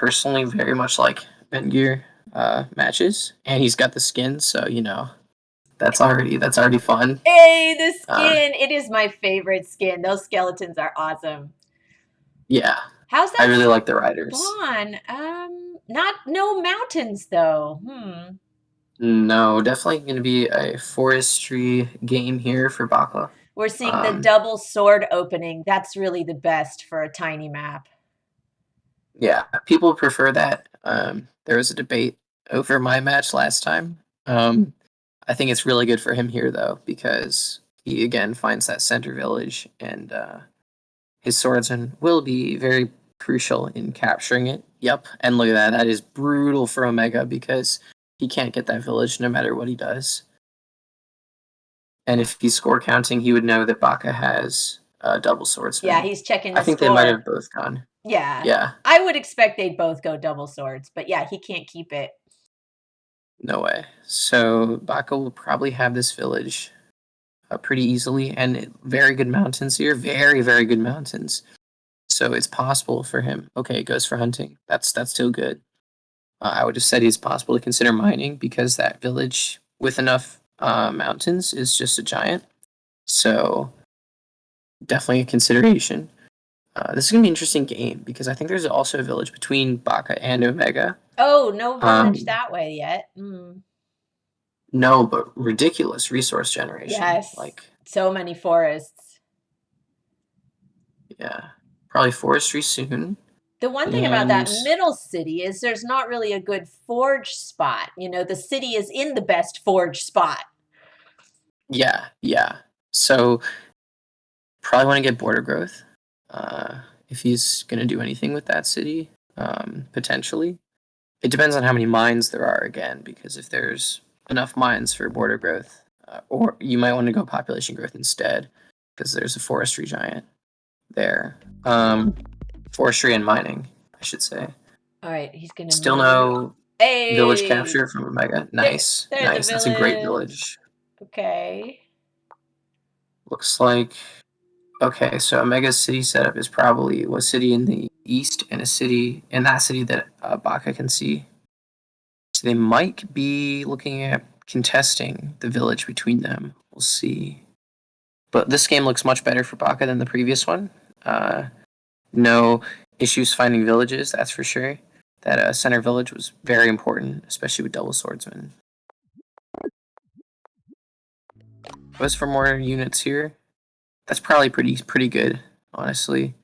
personally very much like Vengir matches, and he's got the skin, so that's already fun. Hey, the Uh, skin! It is my favorite skin. Those skeletons are awesome. yeah, How's I that really like the riders. spawn? No mountains though. No, definitely going to be a forestry game here for Baka. We're seeing the Um, double sword opening. That's really the best for a tiny map. yeah, people prefer that. There was a debate over my match last time. I think it's really good for him here though, because he again finds that center village, and his swordsman will be very crucial in capturing it. Yep, and look at that. That is brutal for Omega because he can't get that village no matter what he does. And if he's score counting, he would know that Baka has a double Yeah, swordsman. he's checking I the think they might score. have both gone. Yeah, Yeah, I would expect they'd both go double swords, but yeah, he can't keep it. no way. So Baka will probably have this village pretty easily, and very good mountains here. Very, very good mountains. So it's possible for him. Okay, it goes for hunting. That's still good. I would have said it's possible to consider mining because that village with enough mountains is just a giant. So definitely a consideration. This is gonna be an interesting game because I think there's also a village between Baka and Omega. Oh, no village Um, that way yet. no, but ridiculous resource generation. Yes, Like, so many forests. yeah, probably forestry soon. The one thing about And that middle city is there's not really a good forge spot. The city is in the best forge spot. yeah. So probably want to get border growth. If he's gonna do anything with that city, potentially. It depends on how many mines there are again, because if there's enough mines for border growth, or you might want to go population growth instead, because there's a forestry giant there. Forestry and mining, I should say. All right, he's gonna Still mine. no village Hey, capture from Omega. there, Nice, there's a nice. That's a great village. village. Okay. Looks like okay. So Omega's city setup is probably a city in the east and a city in that city that Baka can see. So they might be looking at contesting the village between them. We'll see. But this game looks much better for Baka than the previous one. No issues finding villages, that's for sure. That center village was very important, especially with double swordsmen. As for more units here, that's probably pretty good, honestly.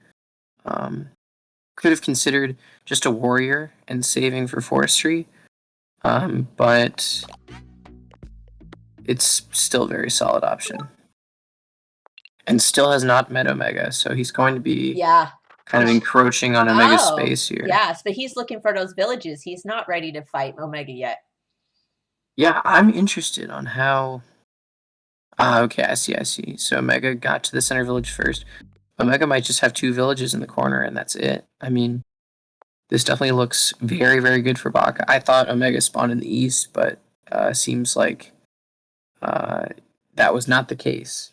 Could have considered just a warrior and saving for forestry, but it's still a very solid option. And still has not met Omega, so he's going to be kind of encroaching on Omega's space here. Yes, but he's looking for those villages. He's not ready to fight Omega yet. Yeah, I'm interested on how. Okay, I see. So Omega got to the center village first. Omega might just have two villages in the corner, and that's it. I mean, this definitely looks very, very good for Baka. I thought Omega spawned in the east, but seems like that was not the case.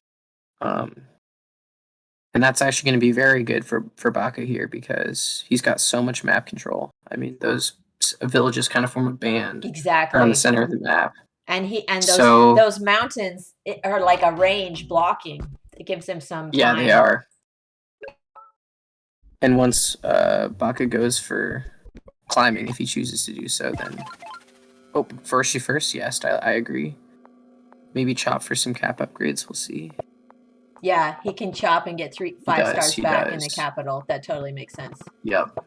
And that's actually going to be very good for Baka here because he's got so much map control. I mean, those villages kind of form a band around the center of the map. And those mountains are like a range blocking. It gives him some time. Yeah, they are. And once Baka goes for climbing, if he chooses to do so, then first, yes, I agree. Maybe chop for some cap upgrades. We'll see. Yeah, he can chop and get 5 stars back in the capital. That totally makes sense. Yep.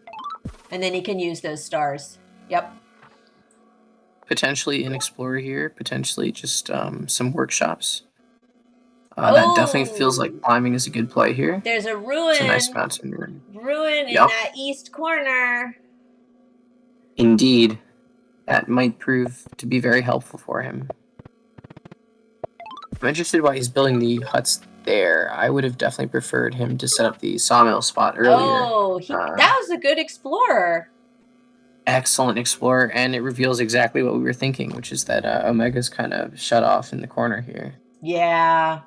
And then he can use those stars. Yep. Potentially an explorer here. Potentially just some workshops. That definitely feels like climbing is a good play here. There's a ruin. It's a nice mountain ruin in that east corner. Indeed. That might prove to be very helpful for him. I'm interested why he's building the huts there. I would have definitely preferred him to set up the sawmill spot earlier. Oh, that was a good explorer. Excellent explorer, and it reveals exactly what we were thinking, which is that Omega's kind of shut off in the corner here. Yeah.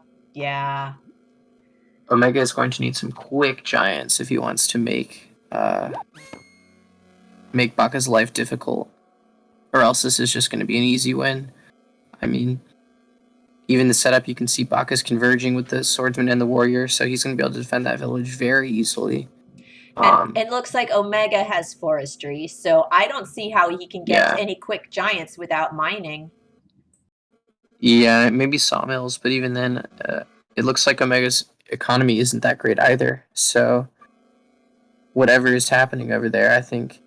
Omega is going to need some quick giants if he wants to make make Baka's life difficult, or else this is just going to be an easy win. I mean, even the setup, you can see Baka's converging with the swordsman and the warrior, so he's going to be able to defend that village very easily. And it looks like Omega has forestry, so I don't see how he can get Yeah. any quick giants without mining. Yeah, maybe sawmills, but even then, it looks like Omega's economy isn't that great either. So, whatever is happening over there, I think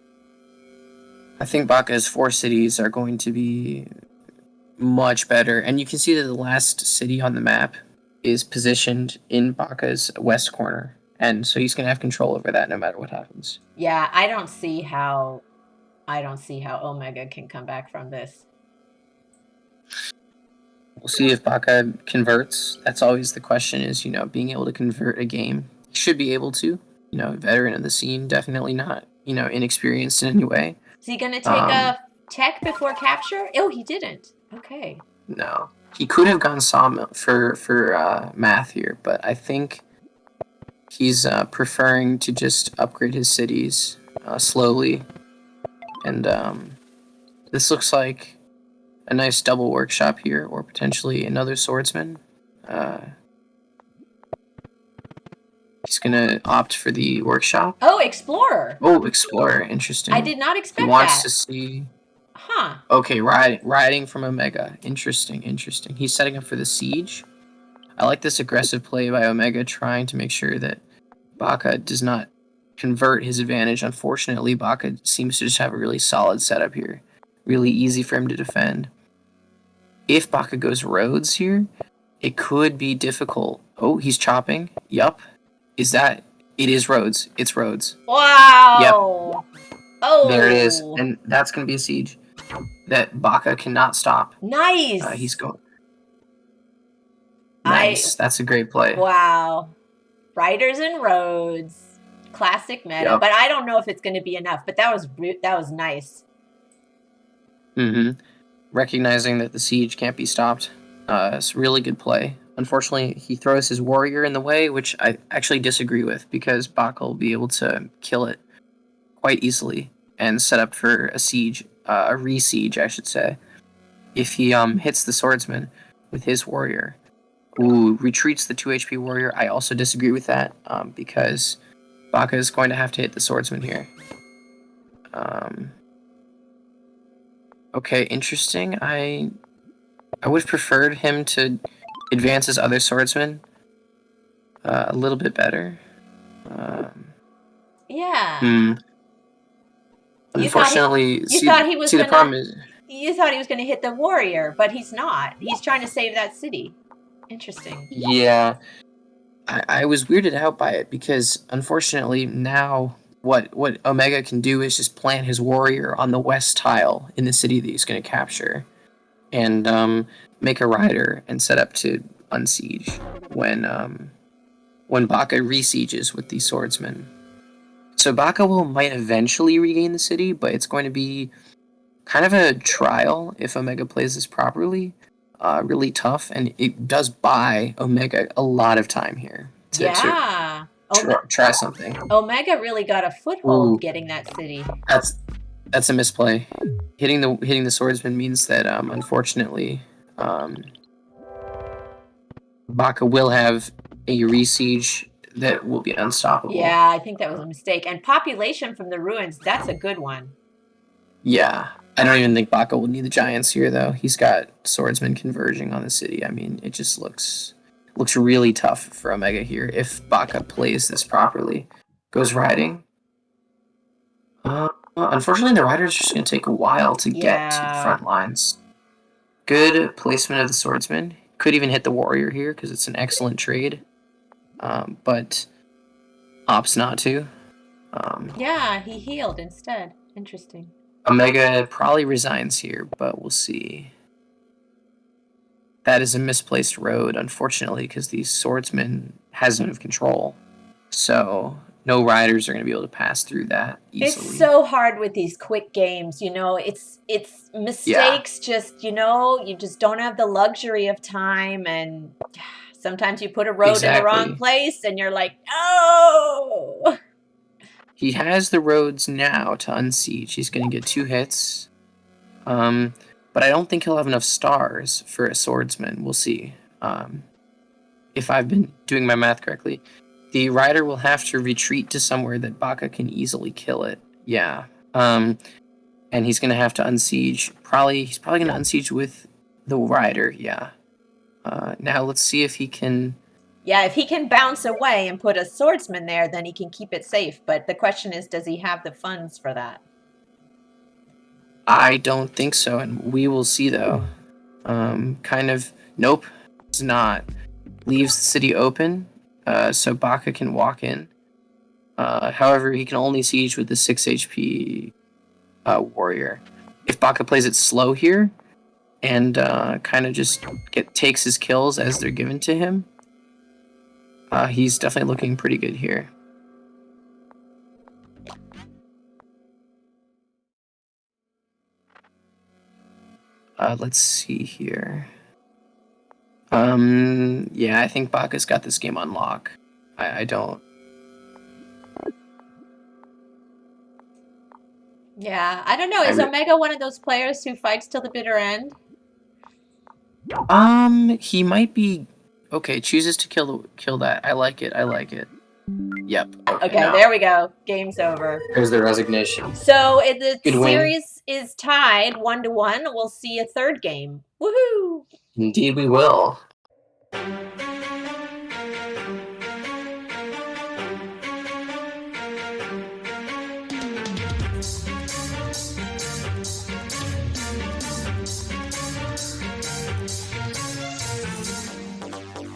Baka's 4 cities are going to be much better. And you can see that the last city on the map is positioned in Baka's west corner. And so he's going to have control over that no matter what happens. Yeah, I don't see how Omega can come back from this. We'll see if Baka converts. That's always the question is, being able to convert a game. He should be able to. Veteran of the scene, definitely not, inexperienced in any way. Is he going to take a tech before capture? Oh, he didn't. Okay. No. He could have gone sawmill for math here, but I think he's preferring to just upgrade his cities slowly. And this looks like a nice double workshop here, or potentially another swordsman. He's going to opt for the workshop. Oh, explorer. Oh, explorer. Interesting. I did not expect that. He wants to see... Huh. Okay, riding from Omega. Interesting. He's setting up for the siege. I like this aggressive play by Omega, trying to make sure that Baka does not convert his advantage. Unfortunately, Baka seems to just have a really solid setup here. Really easy for him to defend. If Baka goes roads here, it could be difficult. Oh, he's chopping. Yup. It is roads. It's roads. Wow. Yep. Oh. There it is. And that's going to be a siege that Baka cannot stop. Nice. He's going. Nice. That's a great play. Wow. Riders and roads. Classic meta. Yep. But I don't know if it's going to be enough. But that was nice. Mm-hmm. Recognizing that the siege can't be stopped. It's a really good play. Unfortunately, he throws his warrior in the way, which I actually disagree with, because Baka will be able to kill it quite easily and set up for a siege, a re-siege, I should say, if he hits the swordsman with his warrior. Ooh, retreats the 2 HP warrior. I also disagree with that, because Baka is going to have to hit the swordsman here. Okay, interesting. I would have preferred him to advance his other swordsman a little bit better. Yeah. Unfortunately, you thought he was going to hit the warrior, but he's not. He's trying to save that city. Interesting. Yeah. I was weirded out by it because, unfortunately, now what Omega can do is just plant his warrior on the west tile in the city that he's going to capture, and make a rider and set up to unsiege when Baka re-sieges with the swordsman. So Baka might eventually regain the city, but it's going to be kind of a trial if Omega plays this properly. Really tough, and it does buy Omega a lot of time here to try something. Omega really got a foothold getting that city. That's a misplay. Hitting the swordsman means that unfortunately Baka will have a re-siege that will be unstoppable. Yeah, I think that was a mistake. And population from the ruins, that's a good one. Yeah. I don't even think Baka will need the giants here, though. He's got swordsmen converging on the city. I mean, it just looks really tough for Omega here if Baka plays this properly. Goes riding. Unfortunately, the rider's just going to take a while to get to the front lines. Good placement of the swordsman. Could even hit the warrior here because it's an excellent trade. But opts not to. Yeah, he healed instead. Interesting. Omega probably resigns here, but we'll see. That is a misplaced road, unfortunately, because the swordsman has none of control. So no riders are going to be able to pass through that easily. It's so hard with these quick games, it's mistakes. Just, you just don't have the luxury of time, and sometimes you put a road in the wrong place and you're like, no. He has the roads now to unsiege. He's going to get 2 hits. But I don't think he'll have enough stars for a swordsman. We'll see. If I've been doing my math correctly. The rider will have to retreat to somewhere that Baka can easily kill it. Yeah. And he's going to have to unsiege. He's probably going to unsiege with the rider. Yeah. Now let's see if he can... Yeah, if he can bounce away and put a swordsman there, then he can keep it safe. But the question is, does he have the funds for that? I don't think so, and we will see, though. Nope, it's not. Leaves the city open, so Baka can walk in. However, he can only siege with the 6 HP warrior. If Baka plays it slow here, and kind of just takes his kills as they're given to him, he's definitely looking pretty good here. Let's see here. Yeah, I think Baka's got this game on lock. I don't. Yeah, I don't know. Is Omega one of those players who fights till the bitter end? He might be. Okay, chooses to kill that. I like it. Yep. Okay, there we go. Game's over. There's the resignation. So the series is tied 1-1. We'll see a third game. Woohoo! Indeed, we will.